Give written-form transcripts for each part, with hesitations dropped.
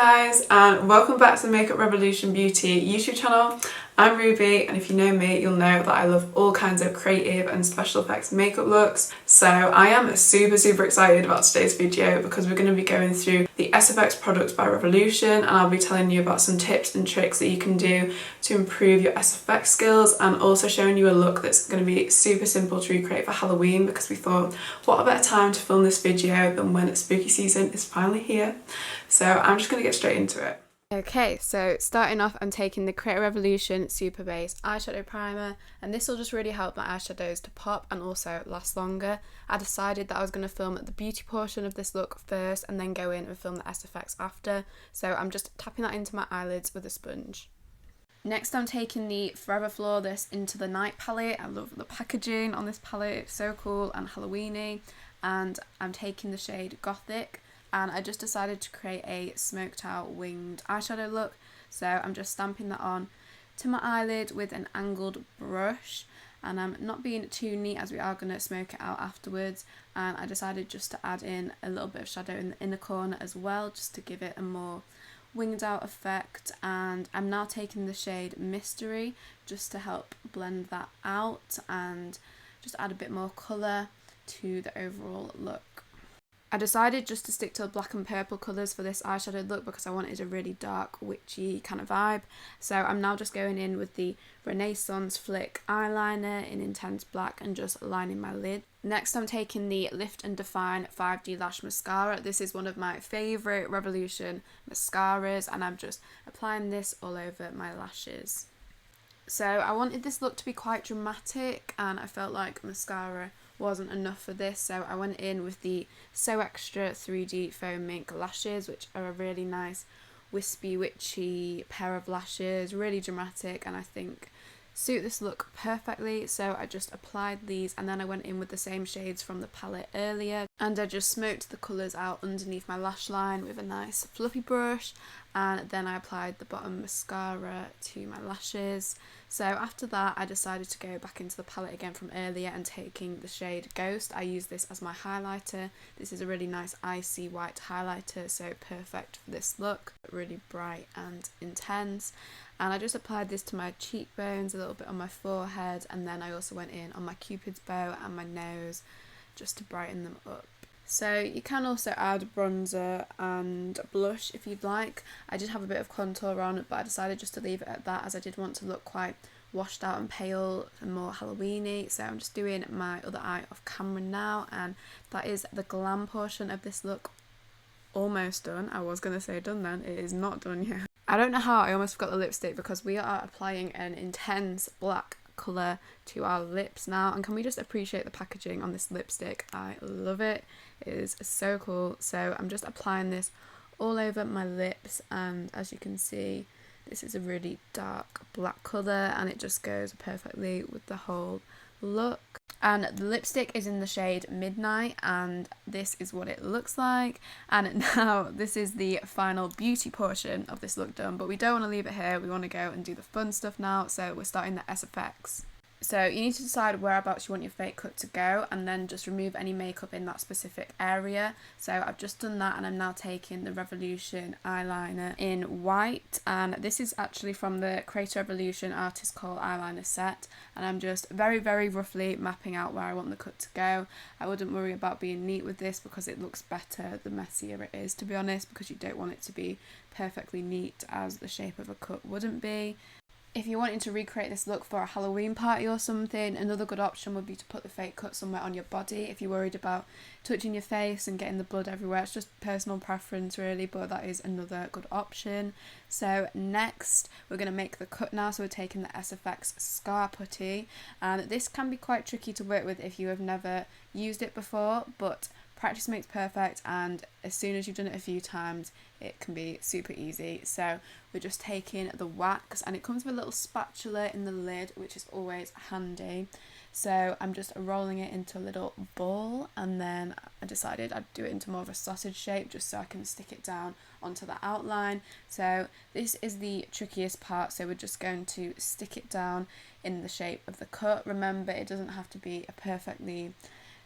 guys, and welcome back to the Makeup Revolution Beauty YouTube channel. I'm Ruby, and if you know me, you'll know that I love all kinds of creative and special effects makeup looks. So I am super excited about today's video because we're going to be going through the SFX products by Revolution, and I'll be telling you about some tips and tricks that you can do to improve your SFX skills, and also showing you a look that's going to be super simple to recreate for Halloween, because we thought what a better time to film this video than when spooky season is finally here. So I'm just going to get straight into it. Okay, so starting off, I'm taking the Creative Revolution Super Base Eyeshadow Primer, and this will just really help my eyeshadows to pop and also last longer. I decided that I was going to film the beauty portion of this look first and then go in and film the SFX after, so I'm just tapping that into my eyelids with a sponge. Next, I'm taking the Forever Flawless Into the Night palette. I love the packaging on this palette, it's so cool and Halloweeny, and I'm taking the shade Gothic. And I just decided to create a smoked out winged eyeshadow look, so I'm just stamping that on to my eyelid with an angled brush, and I'm not being too neat as we are going to smoke it out afterwards. And I decided just to add in a little bit of shadow in the inner corner as well, just to give it a more winged out effect. And I'm now taking the shade Mystery just to help blend that out and just add a bit more colour to the overall look. I decided just to stick to the black and purple colours for this eyeshadow look because I wanted a really dark, witchy kind of vibe. So I'm now just going in with the Renaissance Flick eyeliner in Intense Black and just lining my lid. Next, I'm taking the Lift and Define 5D Lash Mascara. This is one of my favourite Revolution mascaras, and I'm just applying this all over my lashes. So I wanted this look to be quite dramatic, and I felt like mascara wasn't enough for this, so I went in with the So Extra 3D Foam Mink lashes, which are a really nice wispy witchy pair of lashes, really dramatic, and I think suit this look perfectly. So I just applied these, and then I went in with the same shades from the palette earlier, and I just smoked the colours out underneath my lash line with a nice fluffy brush, and then I applied the bottom mascara to my lashes. So after that, I decided to go back into the palette again from earlier and taking the shade Ghost. I use this as my highlighter. This is a really nice icy white highlighter, so perfect for this look, really bright and intense. And I just applied this to my cheekbones, a little bit on my forehead, and then I also went in on my cupid's bow and my nose just to brighten them up. So you can also add bronzer and blush if you'd like. I did have a bit of contour on, but I decided just to leave it at that as I did want to look quite washed out and pale and more Halloweeny. So I'm just doing my other eye off camera now, and that is the glam portion of this look almost done. I was going to say done then, it is not done yet. I don't know how I almost forgot the lipstick, because we are applying an intense black colour to our lips now, and can we just appreciate the packaging on this lipstick? I love it. It is so cool. So I'm just applying this all over my lips, and as you can see, this is a really dark black colour, and it just goes perfectly with the whole look. And the lipstick is in the shade Midnight, and this is what it looks like. And now this is the final beauty portion of this look done, but we don't want to leave it here. We want to go and do the fun stuff now, so we're starting the SFX. So you need to decide whereabouts you want your fake cut to go, and then just remove any makeup in that specific area. So I've just done that, and I'm now taking the Revolution eyeliner in white, and this is actually from the Creative Revolution Artist Call eyeliner set, and I'm just very roughly mapping out where I want the cut to go. I wouldn't worry about being neat with this because it looks better the messier it is, to be honest, because you don't want it to be perfectly neat as the shape of a cut wouldn't be. If you're wanting to recreate this look for a Halloween party or something, another good option would be to put the fake cut somewhere on your body if you're worried about touching your face and getting the blood everywhere. It's just personal preference really, but that is another good option. So next, we're going to make the cut now. So we're taking the SFX Scar Putty, and this can be quite tricky to work with if you have never used it before, but practice makes perfect, and as soon as you've done it a few times, it can be super easy. So we're just taking the wax, and it comes with a little spatula in the lid, which is always handy. So I'm just rolling it into a little ball, and then I decided I'd do it into more of a sausage shape just so I can stick it down onto the outline. So this is the trickiest part, so we're just going to stick it down in the shape of the cut. Remember, it doesn't have to be a perfectly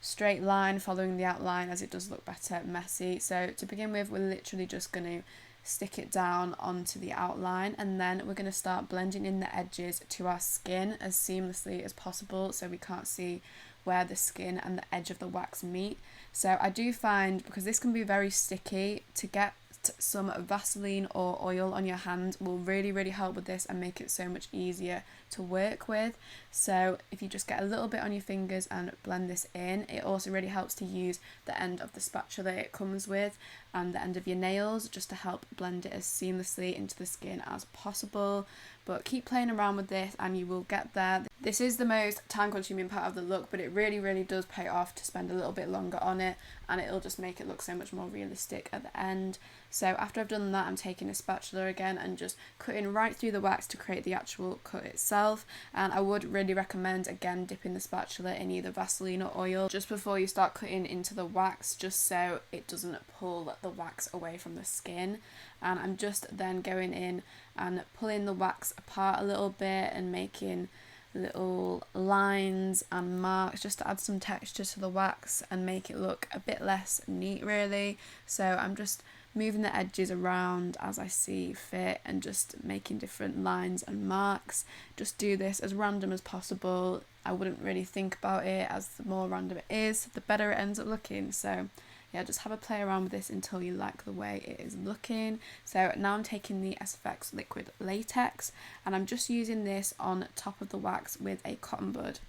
straight line following the outline, as it does look better messy. So to begin with, we're literally just going to stick it down onto the outline, and then we're going to start blending in the edges to our skin as seamlessly as possible so we can't see where the skin and the edge of the wax meet. So I do find, because this can be very sticky, to get some Vaseline or oil on your hand will really help with this and make it so much easier to work with. So if you just get a little bit on your fingers and blend this in, it also really helps to use the end of the spatula it comes with and the end of your nails just to help blend it as seamlessly into the skin as possible. But keep playing around with this and you will get there. This is the most time consuming part of the look, but it really does pay off to spend a little bit longer on it, and it'll just make it look so much more realistic at the end. So after I've done that, I'm taking a spatula again and just cutting right through the wax to create the actual cut itself. And I would really recommend, again, dipping the spatula in either Vaseline or oil just before you start cutting into the wax, just so it doesn't pull the wax away from the skin. And I'm just then going in and pulling the wax apart a little bit and making little lines and marks just to add some texture to the wax and make it look a bit less neat, really. So I'm just moving the edges around as I see fit and just making different lines and marks. Just do this as random as possible. I wouldn't really think about it, as the more random it is, the better it ends up looking. So yeah, just have a play around with this until you like the way it is looking. So now I'm taking the SFX Liquid Latex and I'm just using this on top of the wax with a cotton bud.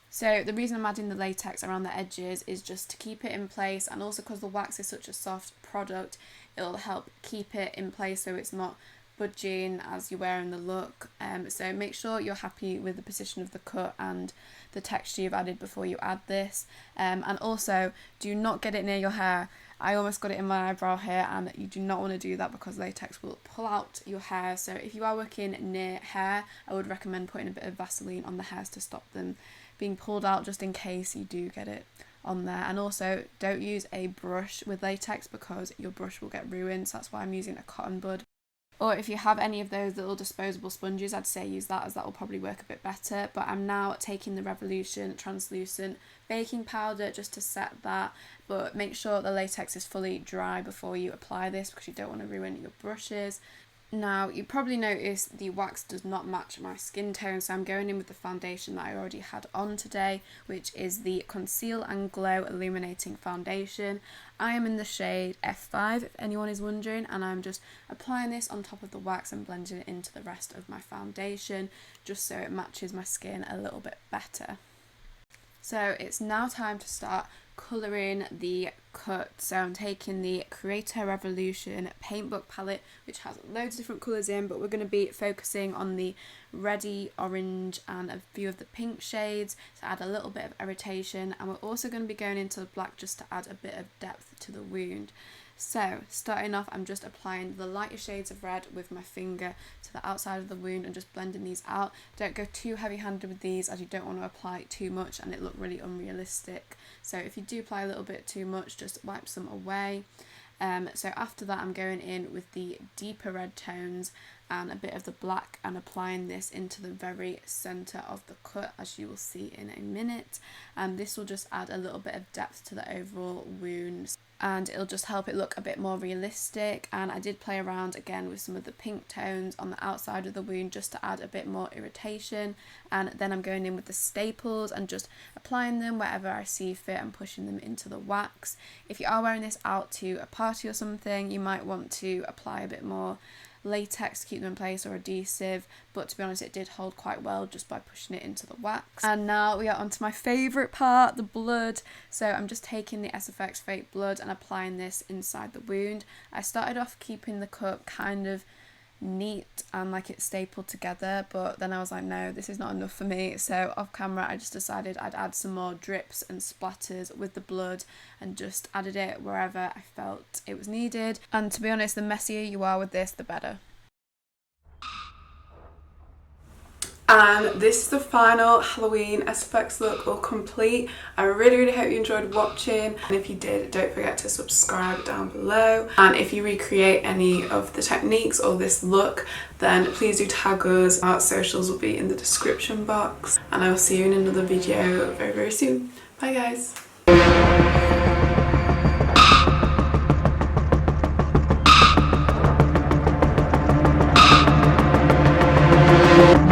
So the reason I'm adding the latex around the edges is just to keep it in place, and also because the wax is such a soft product, it'll help keep it in place so it's not budging as you're wearing the look. So make sure you're happy with the position of the cut and the texture you've added before you add this. And also, do not get it near your hair. I almost got it in my eyebrow hair, and you do not want to do that because latex will pull out your hair. So if you are working near hair, I would recommend putting a bit of Vaseline on the hairs to stop them being pulled out, just in case you do get it on there. And also, don't use a brush with latex because your brush will get ruined, so that's why I'm using a cotton bud. Or if you have any of those little disposable sponges, I'd say use that, as that will probably work a bit better. But I'm now taking the Revolution translucent baking powder just to set that, but make sure the latex is fully dry before you apply this because you don't want to ruin your brushes. Now, you probably noticed the wax does not match my skin tone, so I'm going in with the foundation that I already had on today, which is the Conceal and Glow Illuminating Foundation. I am in the shade F5, if anyone is wondering, and I'm just applying this on top of the wax and blending it into the rest of my foundation, just so it matches my skin a little bit better. So it's now time to start colouring the cut. So I'm taking the Creator Revolution paintbook palette, which has loads of different colours in, but we're going to be focusing on the reddy orange and a few of the pink shades to add a little bit of irritation, and we're also going to be going into the black just to add a bit of depth to the wound. So starting off, I'm just applying the lighter shades of red with my finger to the outside of the wound and just blending these out. Don't go too heavy handed with these, as you don't want to apply too much and it look really unrealistic. So if you do apply a little bit too much, just wipe some away. So after that, I'm going in with the deeper red tones and a bit of the black and applying this into the very centre of the cut, as you will see in a minute. And this will just add a little bit of depth to the overall wound, and it'll just help it look a bit more realistic. And I did play around again with some of the pink tones on the outside of the wound just to add a bit more irritation. And then I'm going in with the staples and just applying them wherever I see fit and pushing them into the wax. If you are wearing this out to a party or something, you might want to apply a bit more latex to keep them in place or adhesive, but to be honest, it did hold quite well just by pushing it into the wax. And now we are on to my favourite part, the blood. So I'm just taking the SFX fake blood and applying this inside the wound. I started off keeping the cut kind of neat and like it's stapled together, but then I was like, no, this is not enough for me. So off camera I just decided I'd add some more drips and splatters with the blood and just added it wherever I felt it was needed. And to be honest, the messier you are with this, the better. And this is the final Halloween SFX look all complete. I really hope you enjoyed watching, and if you did, don't forget to subscribe down below. And if you recreate any of the techniques or this look, then please do tag us. Our socials will be in the description box, and I will see you in another video very soon. Bye guys. bye.